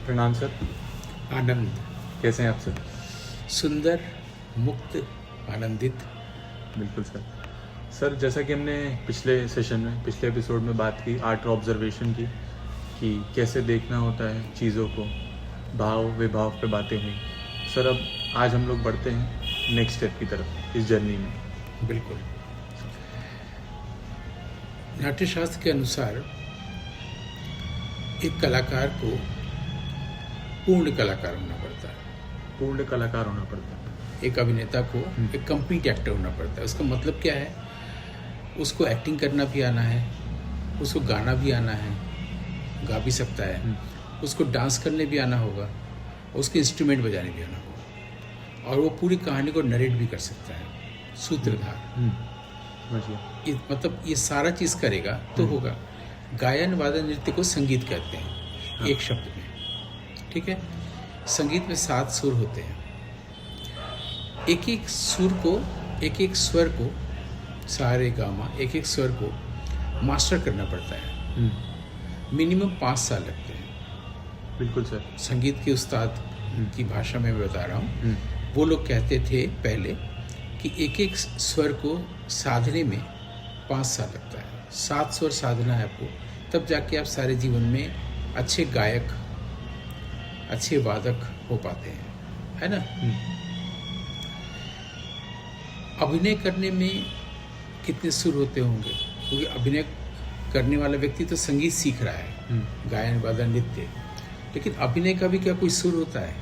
प्रणाम सर। आनंद, कैसे हैं आप सर? सुंदर, मुक्त, आनंदित। बिल्कुल सर। सर जैसा कि हमने पिछले सेशन में, पिछले एपिसोड में बात की आर्ट ऑब्जर्वेशन की, कि कैसे देखना होता है चीज़ों को, भाव विभाव पे बातें हुई। सर अब आज हम लोग बढ़ते हैं नेक्स्ट स्टेप की तरफ इस जर्नी में। बिल्कुल। नाट्यशास्त्र के अनुसार एक कलाकार को पूर्ण कलाकार होना पड़ता है, पूर्ण कलाकार होना पड़ता है। एक अभिनेता को एक कंप्लीट एक्टर होना पड़ता है। उसका मतलब क्या है? उसको एक्टिंग करना भी आना है, उसको गाना भी आना है, गा भी सकता है, उसको डांस करने भी आना होगा, उसके इंस्ट्रूमेंट बजाने भी आना होगा, और वो पूरी कहानी को नरेट भी कर सकता है। सूत्रधार मतलब ये सारा चीज़ करेगा तो होगा। गायन वादन नृत्य को संगीत कहते हैं एक शब्द में, ठीक है। संगीत में 7 सुर होते हैं। एक एक सुर को, एक एक स्वर को, सारे गामा, एक एक स्वर को मास्टर करना पड़ता है। मिनिमम 5 साल लगते हैं। बिल्कुल सर। संगीत के उस्ताद की भाषा में बता रहा हूँ। वो लोग कहते थे पहले कि एक एक स्वर को साधने में 5 साल लगता है। 7 स्वर साधना है आपको, तब जाके आप सारे जीवन में अच्छे गायक, अच्छे वादक हो पाते हैं, है ना। अभिनय करने में कितने सुर होते होंगे? क्योंकि अभिनय करने वाला व्यक्ति तो संगीत सीख रहा है, गायन वादन नृत्य, लेकिन अभिनय का भी क्या कोई सुर होता है?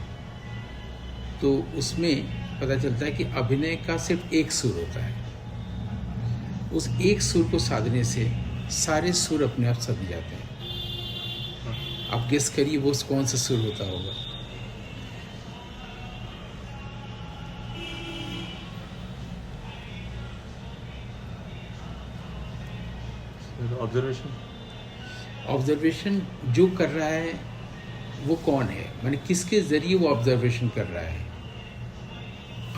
तो उसमें पता चलता है कि अभिनय का सिर्फ एक सुर होता है। उस एक सुर को साधने से सारे सुर अपने आप सज जाते हैं। आप गेस करिए वो कौन सा सुर होता होगा? ऑब्जर्वेशन जो कर रहा है वो कौन है? माने किसके जरिए वो ऑब्जर्वेशन कर रहा है?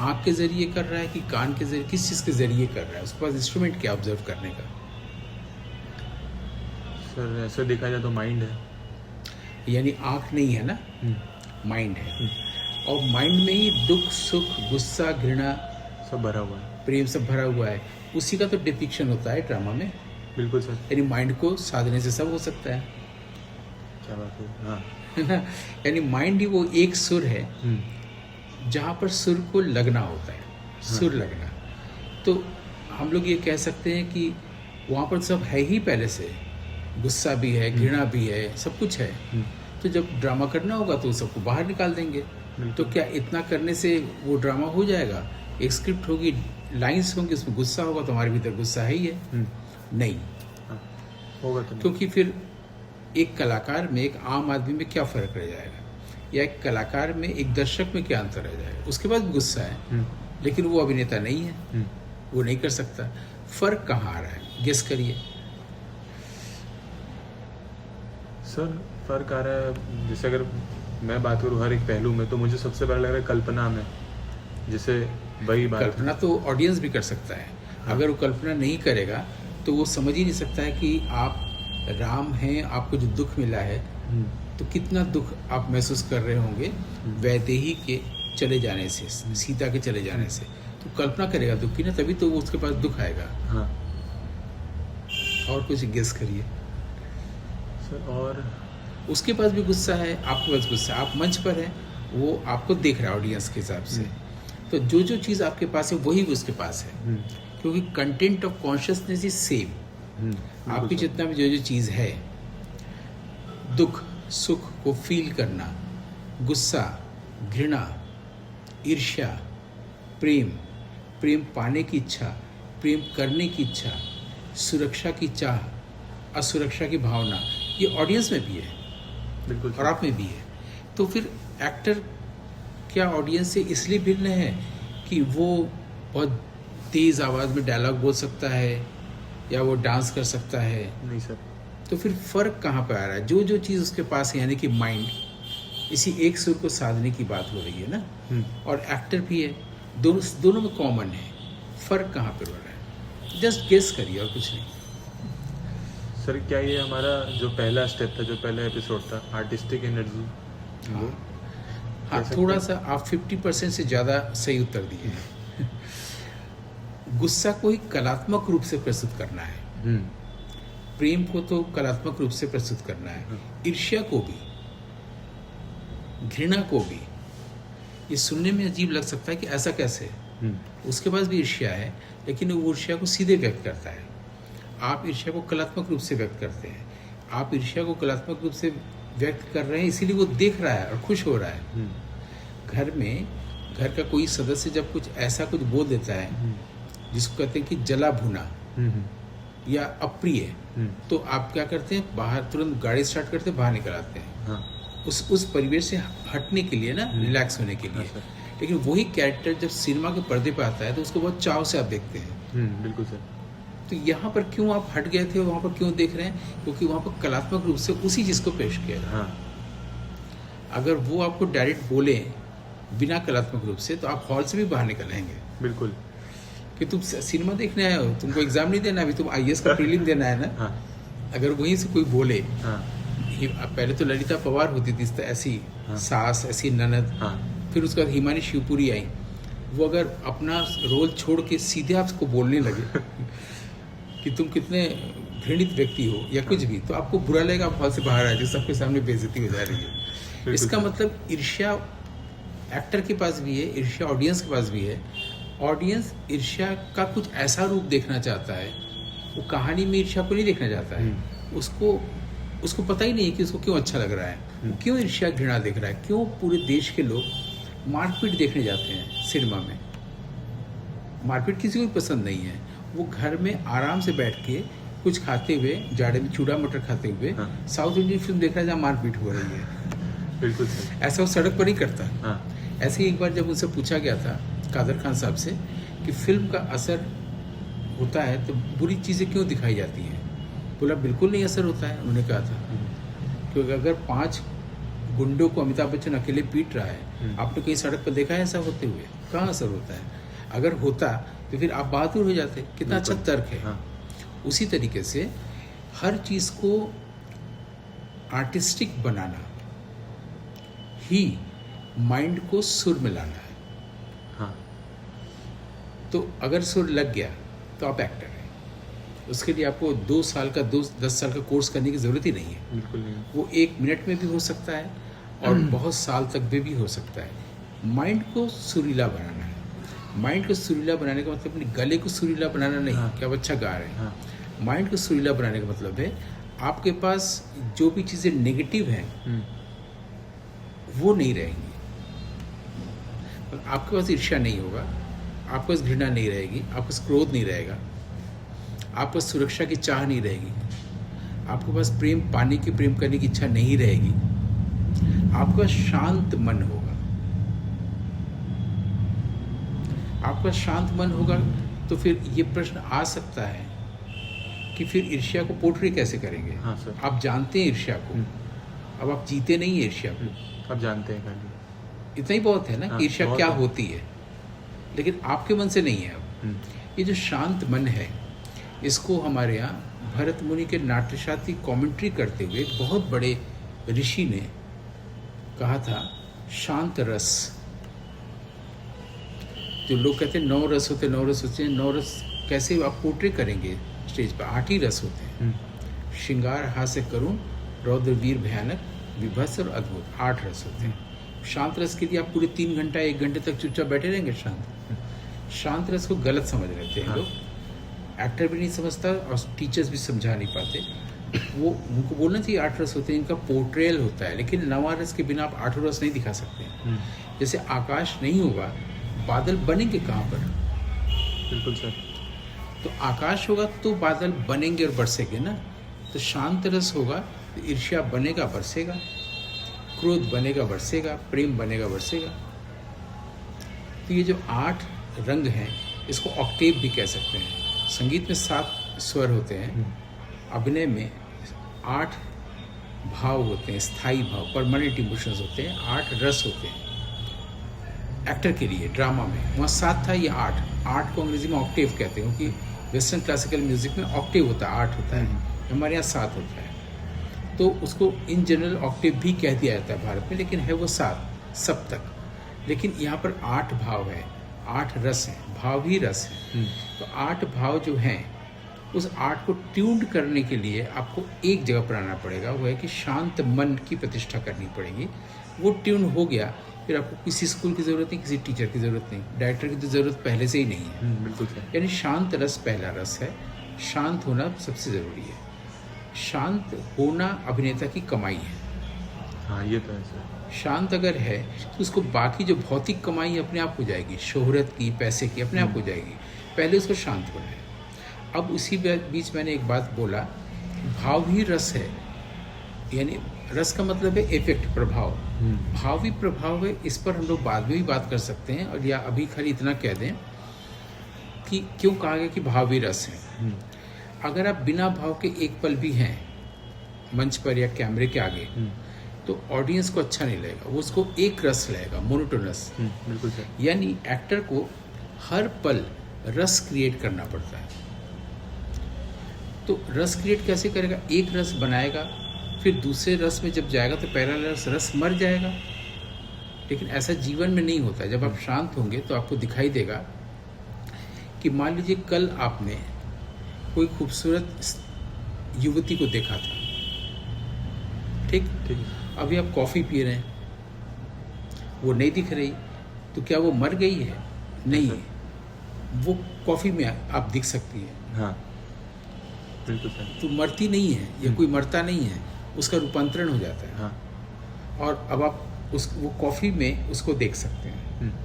आँख के जरिए कर रहा है कि कान के जरिए? किस चीज़ के जरिए कर रहा है? उसके पास इंस्ट्रूमेंट क्या ऑब्जर्व करने का? सर ऐसे देखा जाए तो माइंड है। यानी आँख नहीं है ना, माइंड है। और माइंड में ही दुख, सुख, गुस्सा, घृणा सब भरा हुआ है, प्रेम सब भरा हुआ है। उसी का तो डिपिक्शन होता है ड्रामा में। बिल्कुल सर। यानी माइंड को साधने से सब हो सकता है। क्या बात है। हाँ, है ना। यानी माइंड ही वो एक सुर है जहाँ पर सुर को लगना होता है, सुर लगना। तो हम लोग ये कह सकते हैं कि वहाँ पर सब है ही पहले से, गुस्सा भी है, घृणा भी है, सब कुछ है। तो जब ड्रामा करना होगा तो सबको बाहर निकाल देंगे। तो क्या इतना करने से वो ड्रामा हो जाएगा? एक स्क्रिप्ट होगी, लाइंस होंगी, उसमें गुस्सा होगा तो हमारे भीतर गुस्सा है ही है? नहीं होगा तो नहीं। क्योंकि फिर एक कलाकार में, एक आम आदमी में क्या फ़र्क रह जाएगा, या एक कलाकार में, एक दर्शक में क्या अंतर रह जाएगा? उसके पास गुस्सा है लेकिन वो अभिनेता नहीं है, वो नहीं कर सकता। फ़र्क कहाँ आ रहा है? गेस करिए। सर फर्क आ रहा है, जैसे अगर मैं बात करूँ हर एक पहलू में, तो मुझे सबसे पहले लग रहा है कल्पना में। जैसे वही बात, कल्पना तो ऑडियंस भी कर सकता है। अगर वो कल्पना नहीं करेगा तो वो समझ ही नहीं सकता है कि आप राम हैं, आपको जो दुख मिला है तो कितना दुख आप महसूस कर रहे होंगे वैदेही के चले जाने से, सीता के चले जाने से। तो कल्पना करेगा दुख की ना, तभी तो वो उसके पास दुख आएगा। हाँ और कुछ गेस करिए सर। और उसके पास भी गुस्सा है, आपके पास गुस्सा है, आप मंच पर हैं, वो आपको देख रहा है ऑडियंस के हिसाब से। तो जो जो चीज़ आपके पास है वही उसके पास है, क्योंकि content of consciousness is same. आपकी जितना भी जो जो चीज़ है, दुख सुख को फील करना, गुस्सा, घृणा, ईर्ष्या, प्रेम, प्रेम पाने की इच्छा, प्रेम करने की इच्छा, सुरक्षा की चाह, असुरक्षा की भावना, ये ऑडियंस में भी है, बिल्कुल, और आप में भी है। तो फिर एक्टर क्या ऑडियंस से इसलिए भिन्न है कि वो बहुत तेज़ आवाज़ में डायलॉग बोल सकता है या वो डांस कर सकता है? नहीं सर। तो फिर फ़र्क कहाँ पर आ रहा है? जो जो चीज़ उसके पास है, यानी कि माइंड, इसी एक सुर को साधने की बात हो रही है ना। और एक्टर भी है, दोनों में कॉमन है। फ़र्क कहाँ पर हो रहा है? जस्ट गेस करिए, और कुछ नहीं। सर क्या ये हमारा जो पहला स्टेप था, जो पहला एपिसोड था, आर्टिस्टिक एनर्जी, वो हाँ, कह थोड़ा सकते सा आप 50% से ज़्यादा सही उत्तर दिए। गुस्सा को ही कलात्मक रूप से प्रस्तुत करना है, हम्म, प्रेम को तो कलात्मक रूप से प्रस्तुत करना है, हाँ। ईर्ष्या को भी, घृणा को भी। ये सुनने में अजीब लग सकता है कि ऐसा कैसे, उसके पास भी ईर्ष्या है, लेकिन वो ईर्ष्या को सीधे व्यक्त करता है। आप ईर्ष्या को कलात्मक रूप से व्यक्त करते हैं। आप ईर्ष्या को कलात्मक रूप से व्यक्त कर रहे हैं, इसीलिए वो देख रहा है और खुश हो रहा है। घर में घर का कोई सदस्य जब कुछ ऐसा कुछ बोल देता है जिसको कहते हैं कि जला भुना या अप्रिय, तो आप क्या करते हैं, बाहर तुरंत गाड़ी स्टार्ट करते हैं, बाहर निकल आते हैं। हाँ, उस परिवेश से हटने के लिए ना, रिलैक्स होने के लिए। हाँ, लेकिन वही कैरेक्टर जब सिनेमा के पर्दे पे आता है तो उसको बहुत चाव से आप देखते हैं। बिल्कुल सर। तो यहाँ पर क्यों आप हट गए थे, वहाँ पर क्यों देख रहे हैं? क्योंकि वहाँ पर कलात्मक रूप से उसी चीज़ को पेश किया है। हाँ, अगर वो आपको डायरेक्ट बोले बिना कलात्मक रूप से, तो आप हॉल से भी बाहर निकल आएंगे बिल्कुल। कि तुम सिनेमा देखने आए हो, तुमको एग्जाम नहीं देना, अभी तुम IAS का प्रीलिम देना है ना। हाँ, अगर वहीं से कोई बोले, हाँ, पहले तो ललिता पवार होती थी तो ऐसी हाँ। सास, ऐसी ननद, हाँ, फिर उसके बाद हिमानी शिवपुरी आई। वो अगर अपना रोल छोड़ के सीधे आपको बोलने लगे कि तुम कितने घृणित व्यक्ति हो या कुछ भी, तो आपको बुरा लगेगा, आप हॉल से बाहर आ जाए, सबके सामने बेइज्जती हो जा रही है। इसका मतलब ईर्ष्या एक्टर के पास भी है, ईर्ष्या ऑडियंस के पास भी है। ऑडियंस ईर्ष्या का कुछ ऐसा रूप देखना चाहता है, वो कहानी में ईर्ष्या को नहीं देखना चाहता है। उसको पता ही नहीं है कि उसको क्यों अच्छा लग रहा है, वो क्यों ईर्ष्या घृणा देख रहा है, क्यों पूरे देश के लोग मारपीट देखने जाते हैं सिनेमा में। मारपीट किसी को भी पसंद नहीं है। वो घर में आराम से बैठ के कुछ खाते हुए, जाड़े में चूड़ा मटर खाते हुए, हाँ। साउथ इंडियन फिल्म देख रहा है जहाँ मारपीट हो रही है। बिल्कुल सर। ऐसा वो सड़क पर नहीं करता। हाँ, ऐसे ही एक बार जब उनसे पूछा गया था कादर खान साहब से कि फिल्म का असर होता है तो बुरी चीज़ें क्यों दिखाई जाती हैं, बोला बिल्कुल नहीं असर होता है। उन्होंने कहा था क्योंकि अगर 5 गुंडों को अमिताभ बच्चन अकेले पीट रहा है, आपने कहीं सड़क पर देखा है ऐसा होते हुए? कहाँ असर होता है? अगर होता तो फिर आप बहादुर हो जाते। कितना अच्छा तर्क है। हाँ, उसी तरीके से हर चीज़ को आर्टिस्टिक बनाना ही माइंड को सुर में लाना है। हाँ, तो अगर सुर लग गया तो आप एक्टर हैं। उसके लिए आपको 2 साल का 10 साल का कोर्स करने की ज़रूरत ही नहीं है। बिल्कुल नहीं। वो 1 मिनट में भी हो सकता है और बहुत साल तक भी हो सकता है। माइंड को सुरीला बनाना है। माइंड को सुरीला बनाने का मतलब अपने गले को सुरीला बनाना नहीं। हाँ। कि आप अच्छा गा रहे हैं। हाँ, माइंड को सुरीला बनाने का मतलब है आपके पास जो भी चीज़ें नेगेटिव हैं वो नहीं रहेंगी। आपके पास ईर्ष्या नहीं होगा, आपके पास घृणा नहीं रहेगी, आपके पास क्रोध नहीं रहेगा, आपके पास सुरक्षा की चाह नहीं रहेगी, आपके पास प्रेम पाने की, प्रेम करने की इच्छा नहीं रहेगी, आपका शांत मन होगा। आपका शांत मन होगा तो फिर ये प्रश्न आ सकता है कि फिर ईर्ष्या को पोर्ट्रे कैसे करेंगे। हाँ सर। आप जानते हैं ईर्ष्या को, अब आप जीते नहीं है ईर्ष्या को, आप जानते हैं खाली इतना ही बहुत है ना हाँ, कि ईर्ष्या बहुत क्या है। होती है, लेकिन आपके मन से नहीं है। अब ये जो शांत मन है, इसको हमारे यहाँ भरत मुनि के नाट्यशास्त्री कमेंट्री करते हुए एक बहुत बड़े ऋषि ने कहा था, शांत रस। जो लोग कहते हैं 9 रस होते हैं, 9 रस होते हैं, 9 रस कैसे आप पोर्ट्रे करेंगे स्टेज पर? 8 ही रस होते हैं। श्रृंगार, हास्य, करुण, रौद्र, वीर, भयानक, विभत्स और अद्भुत। 8 रस होते हैं। शांत रस के लिए आप पूरे 3 घंटा 1 घंटे तक चुपचाप बैठे रहेंगे शांत। शांत रस को गलत समझ रहे थे लोग। एक्टर भी नहीं समझता और टीचर्स भी समझा नहीं पाते। वो उनको बोलना चाहिए 8 रस होते हैं, इनका पोर्ट्रेयल होता है, लेकिन 9 रस के बिना आप 8 रस नहीं दिखा सकते। जैसे आकाश नहीं होगा, बादल बनेंगे कहाँ पर? बिल्कुल सर। तो आकाश होगा तो बादल बनेंगे और बरसेंगे ना। तो शांत रस होगा तो ईर्ष्या बनेगा, बरसेगा, क्रोध बनेगा, बरसेगा, प्रेम बनेगा, बरसेगा। तो ये जो 8 रंग हैं, इसको ऑक्टेव भी कह सकते हैं। संगीत में 7 स्वर होते हैं, अभिनय में 8 भाव होते हैं, स्थायी भाव, परमानेंट इमोशंस होते हैं, 8 रस होते हैं। एक्टर के लिए ड्रामा में वहाँ 7 था, ये 8 को अंग्रेजी में ऑक्टेव कहते हैं, क्योंकि वेस्टर्न क्लासिकल म्यूजिक में ऑक्टेव होता है, 8 होता है, हमारे यहाँ 7 होता है। तो उसको इन जनरल ऑक्टेव भी कह दिया जाता है भारत में, लेकिन है वो 7 सप्तक। लेकिन यहाँ पर 8 भाव है, 8 रस हैं, भाव ही रस है। तो 8 भाव जो हैं उस 8 को ट्यून्ड करने के लिए आपको एक जगह पर आना पड़ेगा, वो है कि शांत मन की प्रतिष्ठा करनी पड़ेगी। वो ट्यून हो गया, फिर आपको किसी स्कूल की ज़रूरत नहीं, किसी टीचर की ज़रूरत नहीं, डायरेक्टर की तो ज़रूरत पहले से ही नहीं है। बिल्कुल सही। यानी शांत रस पहला रस है, शांत होना सबसे ज़रूरी है। शांत होना अभिनेता की कमाई है। हाँ, ये तो है सर। शांत अगर है तो उसको बाकी जो भौतिक कमाई अपने आप हो जाएगी, शोहरत की, पैसे की, अपने आप हो जाएगी। पहले उसको शांत होना है। अब उसी बीच मैंने एक बात बोला, भाव ही रस है, यानी रस का मतलब है इफेक्ट, प्रभाव। भाव ही प्रभाव है। इस पर हम लोग बाद में भी बात कर सकते हैं, और या अभी खाली इतना कह दें कि क्यों कहा गया कि भाव ही रस है। अगर आप बिना भाव के एक पल भी हैं मंच पर या कैमरे के आगे, तो ऑडियंस को अच्छा नहीं लगेगा, वो उसको एक रस लगेगा, मोनोटोनस। बिल्कुल सही। यानी एक्टर को हर पल रस क्रिएट करना पड़ता है। तो रस क्रिएट कैसे करेगा? एक रस बनाएगा, फिर दूसरे रस में जब जाएगा तो पहला रस मर जाएगा। लेकिन ऐसा जीवन में नहीं होता है। जब आप शांत होंगे तो आपको दिखाई देगा कि मान लीजिए कल आपने कोई खूबसूरत युवती को देखा था, ठीक, अभी आप कॉफ़ी पी रहे हैं, वो नहीं दिख रही, तो क्या वो मर गई है? नहीं, वो कॉफ़ी में आप दिख सकती है। हाँ, बिल्कुल सही। तो मरती नहीं है, या कोई मरता नहीं है, उसका रूपांतरण हो जाता है। हाँ। और अब आप वो कॉफ़ी में उसको देख सकते हैं।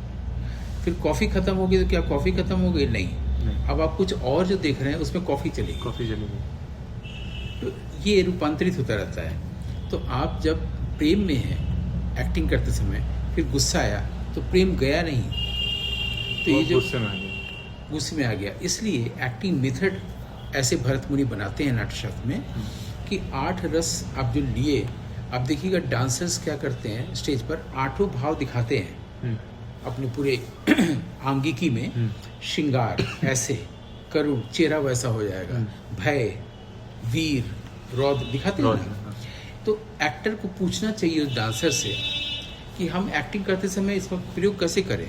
फिर कॉफ़ी ख़त्म हो गई तो क्या कॉफ़ी ख़त्म हो गई? नहीं। अब आप कुछ और जो देख रहे हैं उसमें कॉफ़ी चलेगी। कॉफ़ी चलेगी। तो ये रूपांतरित होता रहता है। तो आप जब प्रेम में हैं एक्टिंग करते समय, फिर गुस्सा आया तो प्रेम गया नहीं, तो ये जो गुस्से में आ गया। इसलिए एक्टिंग मेथड ऐसे भरत मुनि बनाते हैं नाट्यशास्त्र में कि 8 रस आप जो लिए, आप देखिएगा डांसर्स क्या करते हैं स्टेज पर, 8 भाव दिखाते हैं अपने पूरे आंगिकी में। श्रृंगार ऐसे, करुण, चेहरा वैसा हो जाएगा, भय, वीर, रौद्र दिखाते हैं ना। तो एक्टर को पूछना चाहिए उस डांसर से कि हम एक्टिंग करते समय इसका प्रयोग कैसे करें।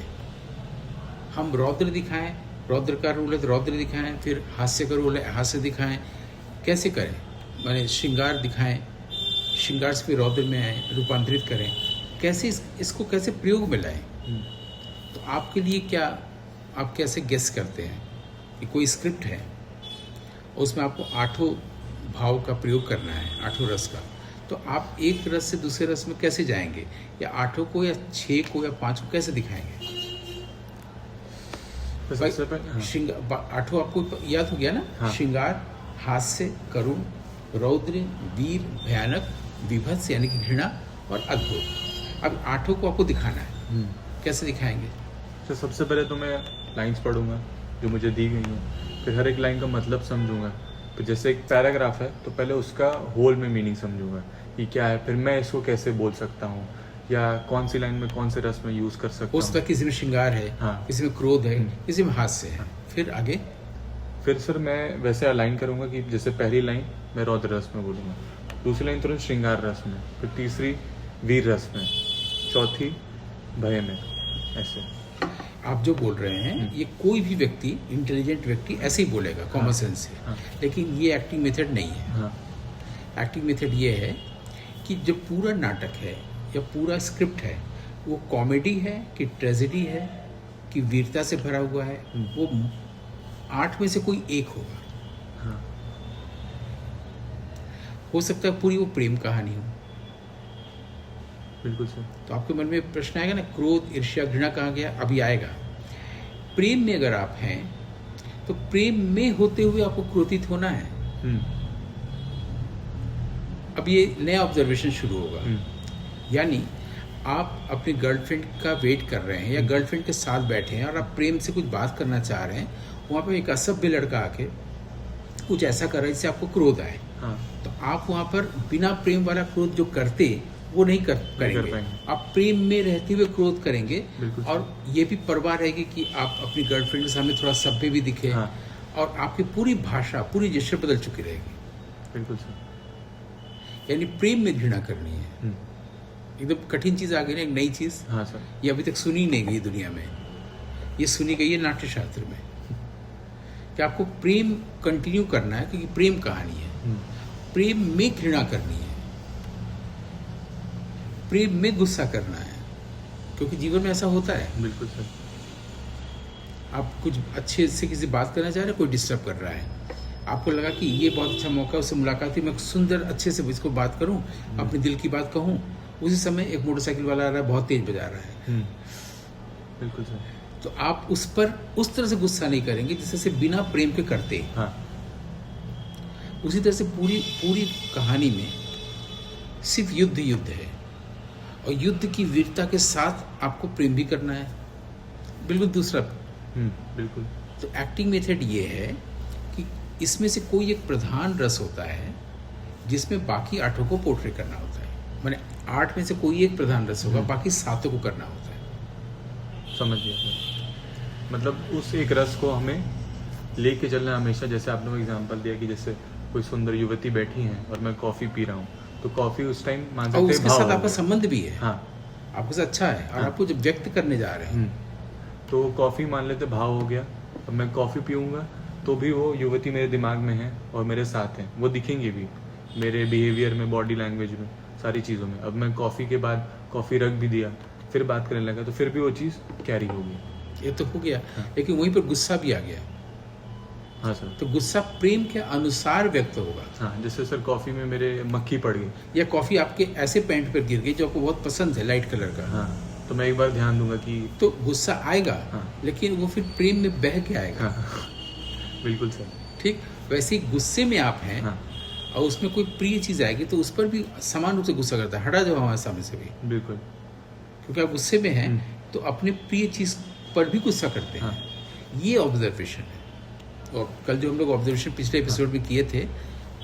हम रौद्र दिखाएं, रौद्र का रोल है तो रौद्र दिखाएं, फिर हास्य का रोल है हास्य दिखाएं, कैसे करें? माने श्रृंगार दिखाएं, श्रृंगार से फिर रौद्र में आए, रूपांतरित करें, कैसे इसको कैसे प्रयोग में लाएं। तो आपके लिए क्या, आप कैसे गेस करते हैं कि कोई स्क्रिप्ट है और उसमें आपको 8 भाव का प्रयोग करना है, 8 रस का, तो आप एक रस से दूसरे रस में कैसे जाएंगे, या 8 को या 6 को या 5 को कैसे दिखाएंगे? श्रृंगार 8 आपको याद हो गया ना? हाँ। श्रृंगार, हास्य, करुण, रौद्र, वीर, भयानक, विभत्स यानी कि घृणा, और अद्भुत। अब 8 को आपको दिखाना है, कैसे दिखाएंगे? तो सबसे पहले तो मैं लाइंस पढ़ूंगा जो मुझे दी गई हो, फिर हर एक लाइन का मतलब समझूंगा। तो जैसे एक पैराग्राफ है तो पहले उसका होल में मीनिंग समझूंगा कि क्या है, फिर मैं इसको कैसे बोल सकता हूँ, या कौन सी लाइन में कौन से रस में यूज कर सकता हूँ। उसका किसी में श्रृंगार है, हाँ, किसी में क्रोध है, किसी में हास्य है। फिर आगे फिर सर मैं वैसे अलाइन करूंगा कि जैसे पहली लाइन मैं रौद्र रस में बोलूंगा, दूसरी लाइन तुरंत श्रृंगार रस में, फिर तीसरी वीर रस में, चौथी भय में। ऐसे आप जो बोल रहे हैं ये कोई भी व्यक्ति, इंटेलिजेंट व्यक्ति ऐसे ही बोलेगा, कॉमन सेंस से। हाँ। लेकिन ये एक्टिंग मेथड नहीं है। हाँ। एक्टिंग मेथड ये है कि जो पूरा नाटक है या पूरा स्क्रिप्ट है, वो कॉमेडी है कि ट्रेजेडी है कि वीरता से भरा हुआ है, वो 8 में से कोई एक होगा। हाँ। हो सकता है पूरी वो प्रेम कहानी हो। बिल्कुल सर। तो आपके मन में प्रश्न आएगा ना, क्रोध, ईर्ष्या, घृणा कहाँ गया? अभी आएगा। प्रेम में अगर आप हैं तो प्रेम में होते हुए आपको क्रोधित होना है। अब ये नया ऑब्जर्वेशन शुरू होगा। यानी आप अपनी गर्लफ्रेंड का वेट कर रहे हैं या गर्लफ्रेंड के साथ बैठे हैं और आप प्रेम से कुछ बात करना चाह रहे हैं, वहाँ पर एक असभ्य लड़का आके कुछ ऐसा कर रहा है जिससे आपको क्रोध आए। हाँ। तो आप वहाँ पर बिना प्रेम वाला क्रोध जो करते वो नहीं करेंगे। आप प्रेम में रहते हुए क्रोध करेंगे, और ये भी परवाह रहेगी कि आप अपनी गर्लफ्रेंड के सामने थोड़ा सभ्य भी दिखे। हाँ। और आपकी पूरी भाषा, पूरी जेस्चर बदल चुकी रहेगी। बिल्कुल सर। यानी प्रेम में घृणा करनी है। एकदम कठिन चीज़ आ गई ना, एक नई चीज़। हाँ सर। ये अभी तक सुनी नहीं गई दुनिया में, ये सुनी गई है नाट्य शास्त्र में कि आपको प्रेम कंटिन्यू करना है, क्योंकि प्रेम कहानी है। प्रेम में घृणा करनी है, प्रेम में गुस्सा करना है, क्योंकि जीवन में ऐसा होता है। बिल्कुल सर। आप कुछ अच्छे से किसी बात करना चाह रहे हैं, कोई डिस्टर्ब कर रहा है, आपको लगा कि ये बहुत अच्छा मौका है, उससे मुलाकात हुई, मैं सुंदर अच्छे से इसको बात करूं, अपने दिल की बात कहूं, उसी समय एक मोटरसाइकिल वाला आ रहा है, बहुत तेज बजा रहा है। बिल्कुल सर। तो आप उस पर उस तरह से गुस्सा नहीं करेंगे जैसे से बिना प्रेम के करते। हाँ। उसी तरह से पूरी कहानी में सिर्फ युद्ध है, और युद्ध की वीरता के साथ आपको प्रेम भी करना है। बिल्कुल दूसरा। बिल्कुल। तो एक्टिंग मेथड ये है कि इसमें से कोई एक प्रधान रस होता है जिसमें बाकी आठों को पोर्ट्रे करना होता है। माने 8 में से कोई एक प्रधान रस होगा, बाकी 7 को करना होता है। समझ गया सर। मतलब उस एक रस को हमें लेके चलना हमेशा। जैसे आपने वो एग्जांपल दिया कि जैसे कोई सुंदर युवती बैठी है और मैं कॉफ़ी पी रहा हूँ, तो कॉफ़ी उस टाइम मान सकते हैं उसके साथ आपका संबंध भी है। हाँ। आपके साथ अच्छा है, और आपको जब व्यक्त करने जा रहे हैं तो कॉफ़ी मान लेते भाव हो गया। अब मैं कॉफ़ी पीऊँगा तो भी वो युवती मेरे दिमाग में है और मेरे साथ है, वो दिखेंगे भी मेरे बिहेवियर में, बॉडी लैंग्वेज में, सारी चीज़ों में। अब मैं कॉफ़ी के बाद कॉफ़ी रख भी दिया, फिर बात करने लगा, तो फिर भी वो चीज़ कैरी होगी। ये तो हो गया। लेकिन वहीं पर गुस्सा भी आ गया। हाँ सर। तो गुस्सा प्रेम के अनुसार व्यक्त होगा। हाँ, जैसे सर कॉफ़ी में मेरे मक्खी पड़ गई, या कॉफ़ी आपके ऐसे पैंट पर गिर गई जो आपको बहुत पसंद है, लाइट कलर का। हाँ, तो मैं एक बार ध्यान दूंगा कि तो गुस्सा आएगा। हाँ। लेकिन वो फिर प्रेम में बह के आएगा। हाँ, बिल्कुल सर। ठीक वैसे ही गुस्से में आप हैं, हाँ, और उसमें कोई प्रिय चीज़ आएगी तो उस पर भी समान रूप से गुस्सा करता है। हटा जाओ हमारे सामने से भी, बिल्कुल। क्योंकि आप गुस्से में हैं तो अपने प्रिय चीज़ पर भी गुस्सा करते हैं। हाँ। ये ऑब्जर्वेशन है। और कल जो हम लोग ऑब्जर्वेशन पिछले एपिसोड में किए थे,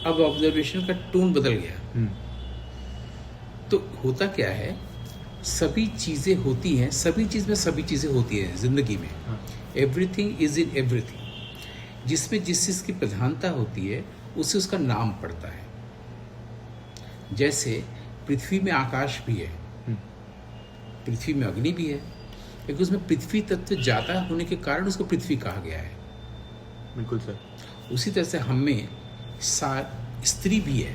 अब ऑब्जर्वेशन का टोन बदल गया। तो होता क्या है, सभी चीज़ें होती हैं, सभी चीज़ में सभी चीज़ें होती हैं ज़िंदगी में। Everything is in everything. जिसमें जिस चीज़ की प्रधानता होती है उससे उसका नाम पड़ता है। जैसे पृथ्वी में आकाश भी है, पृथ्वी में अग्नि भी है, लेकिन उसमें पृथ्वी तत्व ज़्यादा होने के कारण उसको पृथ्वी कहा गया है। बिल्कुल सर। उसी तरह से हमें स्त्री भी है,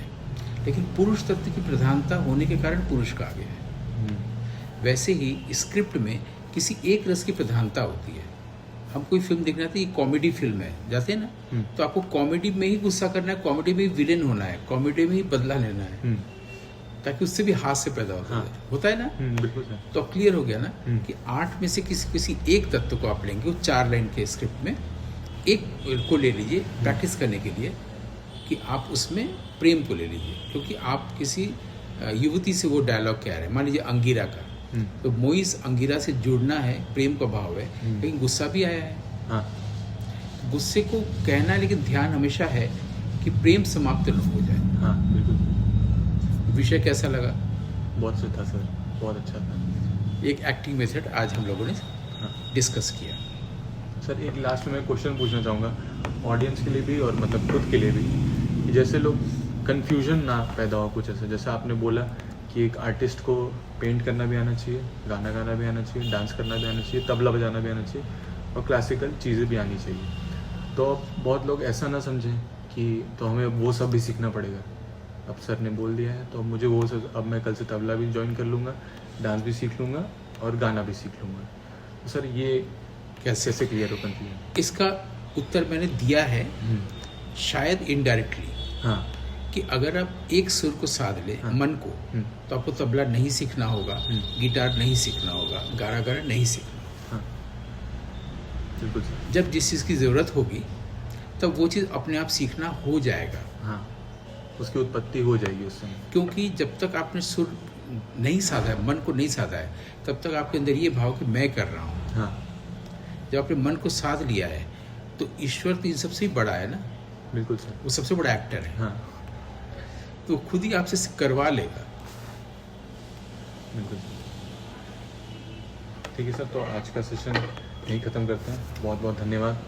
लेकिन पुरुष तत्व की प्रधानता होने के कारण पुरुष कहा गया है। वैसे ही स्क्रिप्ट में किसी एक रस की प्रधानता होती है। हम कोई फिल्म देखना चाहते हैं, ये कॉमेडी फिल्म है, जाते हैं ना, तो आपको कॉमेडी में ही गुस्सा करना है, कॉमेडी में ही विलेन होना है, कॉमेडी में ही बदला लेना है, ताकि उससे भी हास्य पैदा होता है ना। बिल्कुल सर। तो क्लियर हो गया ना कि 8 में से किसी एक तत्व को आप लेंगे, वो 4 लाइन के स्क्रिप्ट में एक को ले लीजिए प्रैक्टिस करने के लिए, कि आप उसमें प्रेम को ले लीजिए। क्योंकि आप किसी युवती से वो डायलॉग कह रहे हैं, मान लीजिए अंगीरा का, तो मोइस अंगीरा से जुड़ना है, प्रेम का भाव है, लेकिन गुस्सा भी आया है। हाँ। गुस्से को कहना है, लेकिन ध्यान हमेशा है कि प्रेम समाप्त न हो जाए। हाँ, बिल्कुल। विषय कैसा लगा? बहुत अच्छा था सर, बहुत अच्छा था। एक एक्टिंग मेथड आज हम लोगों ने डिस्कस किया। सर एक लास्ट में मैं क्वेश्चन पूछना चाहूँगा ऑडियंस के लिए भी और मतलब खुद के लिए भी, कि जैसे लोग कन्फ्यूजन ना पैदा हो कुछ ऐसे। जैसे आपने बोला कि एक आर्टिस्ट को पेंट करना भी आना चाहिए, गाना गाना भी आना चाहिए, डांस करना भी आना चाहिए, तबला बजाना भी आना चाहिए, और क्लासिकल चीज़ें भी आनी चाहिए। तो बहुत लोग ऐसा ना समझें कि तो हमें वो सब भी सीखना पड़ेगा। अब सर ने बोल दिया है तो अब मुझे वो सब, अब मैं कल से तबला भी ज्वाइन कर लूँगा, डांस भी सीख लूँगा और गाना भी सीख लूँगा। तो सर ये कैसे क्लियर हो कन्फ्यूजन? इसका उत्तर मैंने दिया है, शायद इनडायरेक्टली। हाँ। कि अगर आप एक सुर को साध ले, मन को, तो आपको तबला नहीं सीखना होगा, गिटार नहीं सीखना होगा, गाना नहीं सीखना। हाँ, बिल्कुल सर। जब जिस चीज़ की ज़रूरत होगी तब वो चीज़ अपने आप सीखना हो जाएगा। हाँ, उसकी उत्पत्ति हो जाएगी उस समय। क्योंकि जब तक आपने सुर नहीं साधा है, मन को नहीं साधा है, तब तक आपके अंदर ये भाव कि मैं कर रहा हूँ। हाँ। जब आपने मन को साध लिया है तो ईश्वर तो इन सबसे बड़ा है ना। बिल्कुल सर। वो सबसे बड़ा एक्टर है। हाँ, तो खुद ही आपसे करवा लेगा। बिल्कुल। ठीक है सर, तो आज का सेशन यहीं ख़त्म करते हैं। बहुत बहुत धन्यवाद।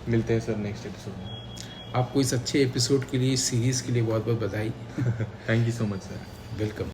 मिलते हैं सर नेक्स्ट एपिसोड में। आपको इस अच्छे एपिसोड के लिए, इस सीरीज़ के लिए बहुत बहुत बधाई। Thank you so much sir. Welcome.